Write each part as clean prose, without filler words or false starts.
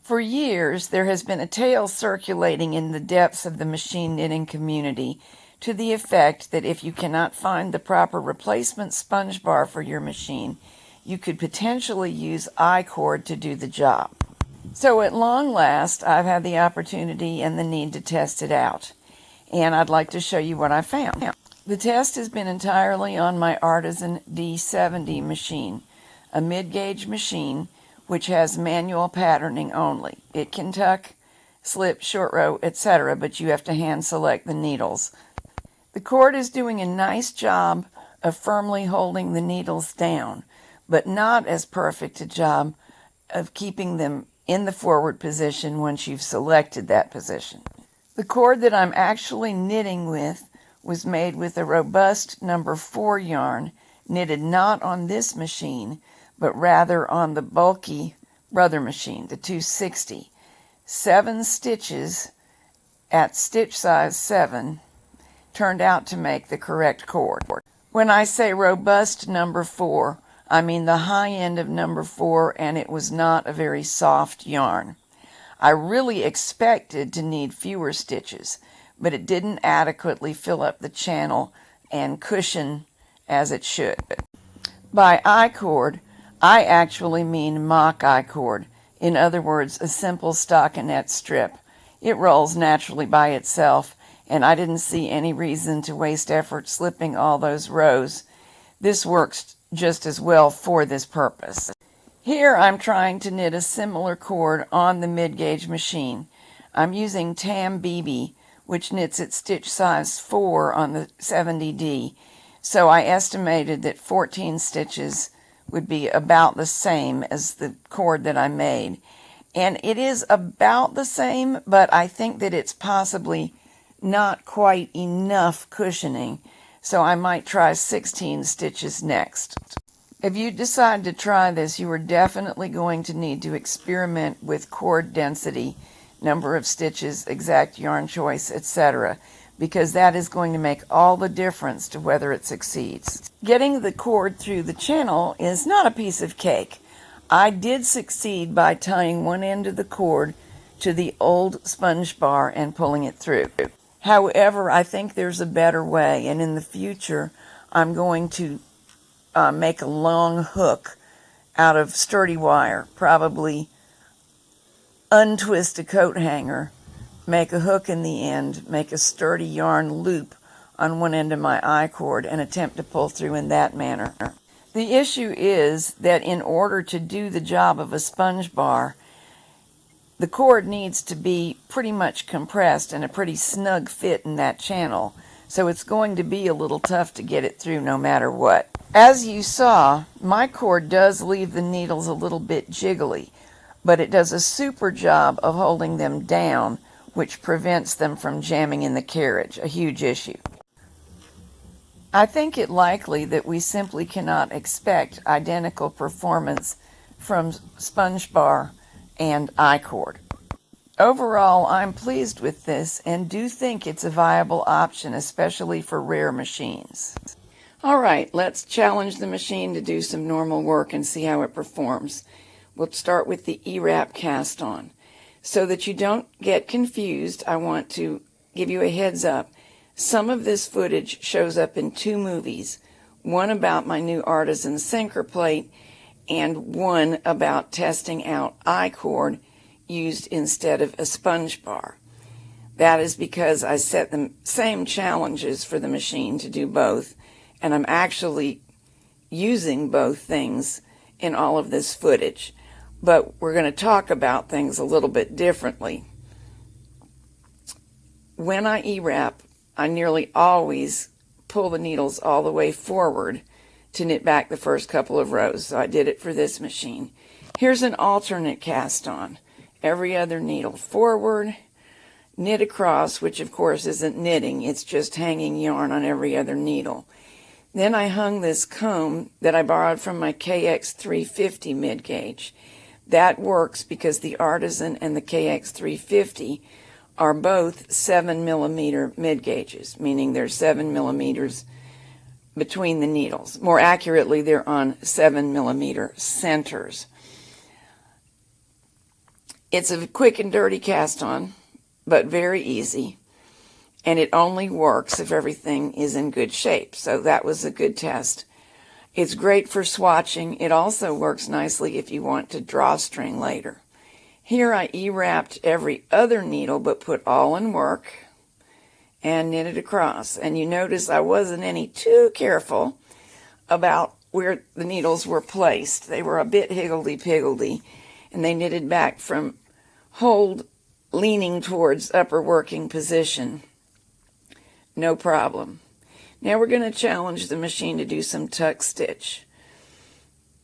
For years, there has been a tale circulating in the depths of the machine knitting community to the effect that if you cannot find the proper replacement sponge bar for your machine, you could potentially use I-cord to do the job. So at long last, I've had the opportunity and the need to test it out, and I'd like to show you what I found. The test has been entirely on my Artisan D70 machine, a mid-gauge machine which has manual patterning only. It can tuck, slip, short row, etc., but you have to hand select the needles. The cord is doing a nice job of firmly holding the needles down, but not as perfect a job of keeping them in the forward position once you've selected that position. The cord that I'm actually knitting with was made with a robust number 4 yarn, knitted not on this machine, but rather on the bulky brother machine, the 260. 7 stitches at stitch size 7 turned out to make the correct cord. When I say robust number 4, I mean the high end of number 4, and it was not a very soft yarn. I really expected to need fewer stitches, but it didn't adequately fill up the channel and cushion as it should. By I-cord, I actually mean mock I-cord. In other words, a simple stockinette strip. It rolls naturally by itself, and I didn't see any reason to waste effort slipping all those rows. This works just as well for this purpose. Here I'm trying to knit a similar cord on the mid-gauge machine. I'm using Tam BB, which knits at stitch size 4 on the 70D, so I estimated that 14 stitches would be about the same as the cord that I made. And it is about the same, but I think that it's possibly not quite enough cushioning, so I might try 16 stitches next. If you decide to try this, you are definitely going to need to experiment with cord density, number of stitches, exact yarn choice, etc., because that is going to make all the difference to whether it succeeds. Getting the cord through the channel is not a piece of cake. I did succeed by tying one end of the cord to the old sponge bar and pulling it through. However, I think there's a better way, and in the future I'm going to make a long hook out of sturdy wire, probably untwist a coat hanger, make a hook in the end, make a sturdy yarn loop on one end of my I-cord, and attempt to pull through in that manner. The issue is that in order to do the job of a sponge bar, the cord needs to be pretty much compressed and a pretty snug fit in that channel, so it's going to be a little tough to get it through no matter what. As you saw, my cord does leave the needles a little bit jiggly, but it does a super job of holding them down, which prevents them from jamming in the carriage, a huge issue. I think it likely that we simply cannot expect identical performance from sponge bar and I-cord. Overall, I'm pleased with this and do think it's a viable option, especially for rare machines. All right, let's challenge the machine to do some normal work and see how it performs. We'll start with the E-wrap cast on. So that you don't get confused, I want to give you a heads up. Some of this footage shows up in 2 movies, one about my new Artisan sinker plate and one about testing out I-cord used instead of a sponge bar. That is because I set the same challenges for the machine to do both, and I'm actually using both things in all of this footage. But we're going to talk about things a little bit differently. When I E-wrap, I nearly always pull the needles all the way forward to knit back the first couple of rows. So I did it for this machine. Here's an alternate cast on. Every other needle forward, knit across, which of course isn't knitting, it's just hanging yarn on every other needle. Then I hung this comb that I borrowed from my KX350 mid-gauge. That works because the Artisan and the KX350 are both 7mm mid-gauges, meaning there's 7mm between the needles. More accurately, they're on 7mm centers. It's a quick and dirty cast on, but very easy. And it only works if everything is in good shape. So that was a good test. It's great for swatching. It also works nicely if you want to drawstring later. Here I E-wrapped every other needle but put all in work and knitted across. And you notice I wasn't any too careful about where the needles were placed. They were a bit higgledy-piggledy, and they knitted back from hold leaning towards upper working position. No problem. Now we're going to challenge the machine to do some tuck stitch.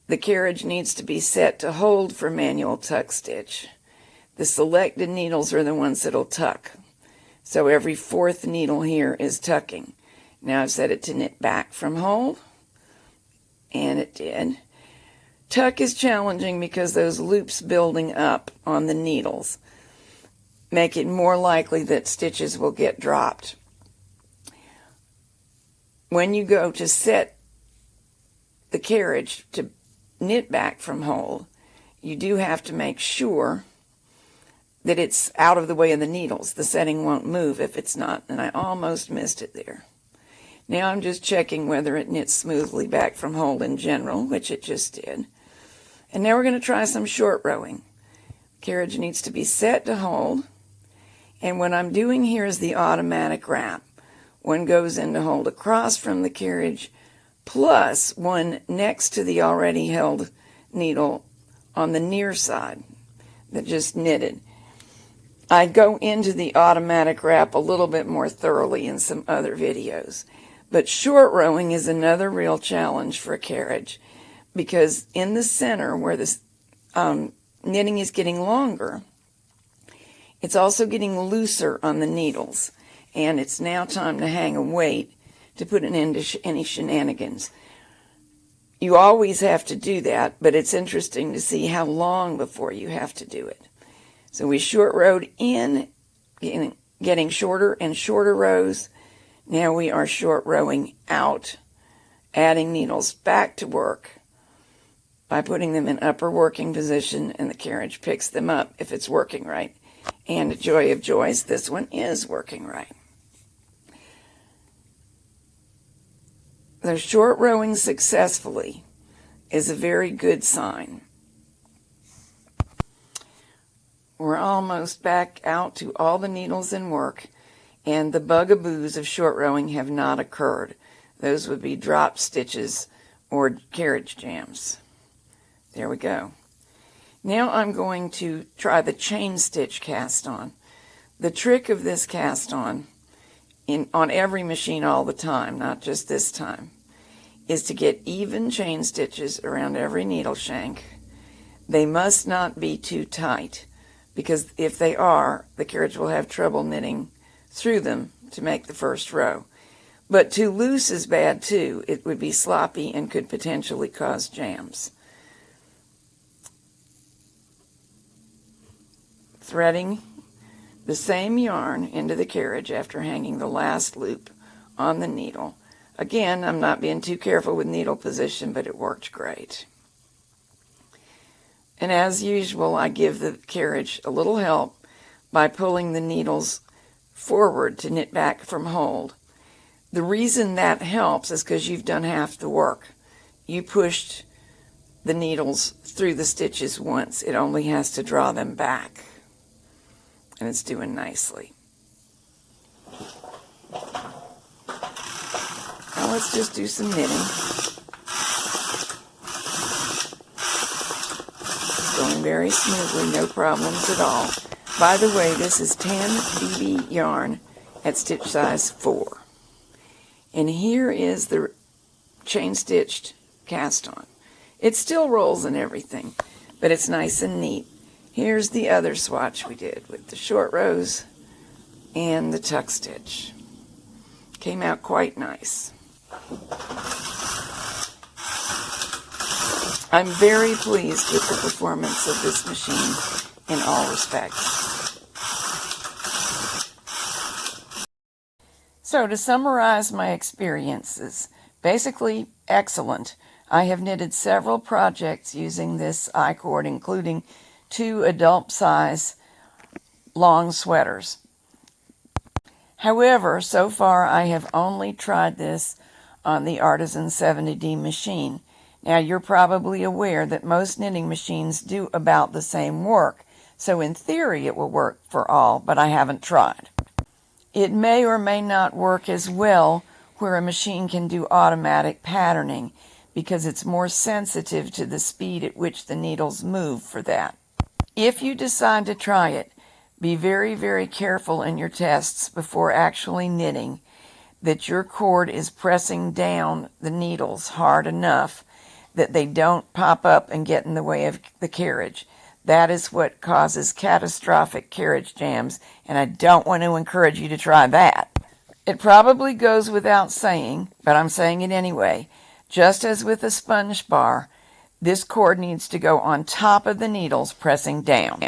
The carriage needs to be set to hold for manual tuck stitch. The selected needles are the ones that'll tuck. So every fourth needle here is tucking. Now I've set it to knit back from hold, and it did. Tuck is challenging because those loops building up on the needles make it more likely that stitches will get dropped. When you go to set the carriage to knit back from hold, you do have to make sure that it's out of the way of the needles. The setting won't move if it's not, and I almost missed it there. Now I'm just checking whether it knits smoothly back from hold in general, which it just did. And now we're going to try some short rowing. Carriage needs to be set to hold, and what I'm doing here is the automatic wrap. One goes in to hold across from the carriage, plus one next to the already held needle on the near side that just knitted. I go into the automatic wrap a little bit more thoroughly in some other videos. But short rowing is another real challenge for a carriage, because in the center where the knitting is getting longer, it's also getting looser on the needles. And it's now time to hang a weight to put an end to any shenanigans. You always have to do that, but it's interesting to see how long before you have to do it. So we short rowed in, getting shorter and shorter rows. Now we are short rowing out, adding needles back to work by putting them in upper working position, and the carriage picks them up if it's working right. And joy of joys, this one is working right. The short rowing successfully is a very good sign. We're almost back out to all the needles in work, and the bugaboos of short rowing have not occurred. Those would be drop stitches or carriage jams. There we go. Now I'm going to try the chain stitch cast on. The trick of this cast on on every machine all the time, not just this time, is to get even chain stitches around every needle shank. They must not be too tight, because if they are, the carriage will have trouble knitting through them to make the first row. But too loose is bad too. It would be sloppy and could potentially cause jams. Threading the same yarn into the carriage after hanging the last loop on the needle. Again, I'm not being too careful with needle position, but it worked great. And as usual, I give the carriage a little help by pulling the needles forward to knit back from hold. The reason that helps is because you've done half the work. You pushed the needles through the stitches once. It only has to draw them back. And it's doing nicely. Now let's just do some knitting. It's going very smoothly, no problems at all. By the way, this is 10 BB yarn at stitch size 4. And here is the chain stitched cast on. It still rolls and everything, but it's nice and neat. Here's the other swatch we did with the short rows and the tuck stitch. Came out quite nice. I'm very pleased with the performance of this machine in all respects. So to summarize my experiences, basically excellent. I have knitted several projects using this I-cord, including 2 adult-size long sweaters. However, so far I have only tried this on the Artisan 70D machine. Now, you're probably aware that most knitting machines do about the same work, so in theory it will work for all, but I haven't tried. It may or may not work as well where a machine can do automatic patterning, because it's more sensitive to the speed at which the needles move for that. If you decide to try it, be very, very careful in your tests before actually knitting that your cord is pressing down the needles hard enough that they don't pop up and get in the way of the carriage. That is what causes catastrophic carriage jams, and I don't want to encourage you to try that. It probably goes without saying, but I'm saying it anyway. Just as with a sponge bar, this cord needs to go on top of the needles pressing down.